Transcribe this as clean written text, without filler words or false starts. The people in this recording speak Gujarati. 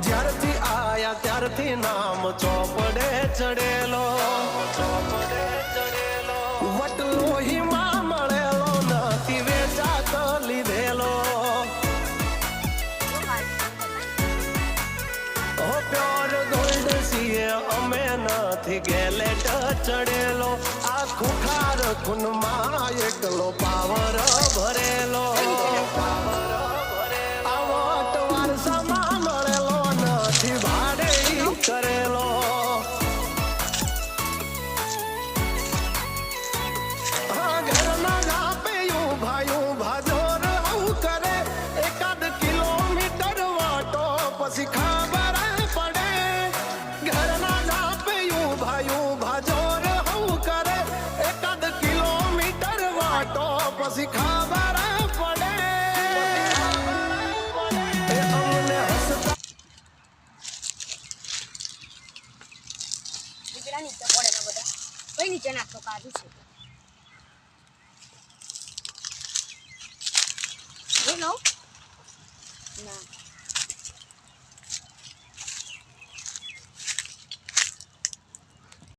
જ્યારથી આયા ત્યારથી નામ ચોપડે ચડેલો વટલોહીમાં મળેલો નથી વેચાત લીધેલો પ્યોર ગોલ્ડ સીએ અમે નથી ગેલેટ ચડેલો આ ખુખાર ખૂનમાં એકલો પાવર ભરેલો આ વટ વારસામાં મળેલો નથી ભાડે કરેલો હા ઘરના નાપે ભાયું ભાજોર આવું કરે એકાદ કિલોમીટર વાટો પછી ખબર પડે ઘરના નાપે ભાયું ભાજોર આવું કરે એકાદ કિલોમીટર વાટો પછી ખબર પડે અમને હસતા પેલા નીચે પડે ને બધા કઈ નીચે નાખતો કાઢું છે એ લો ના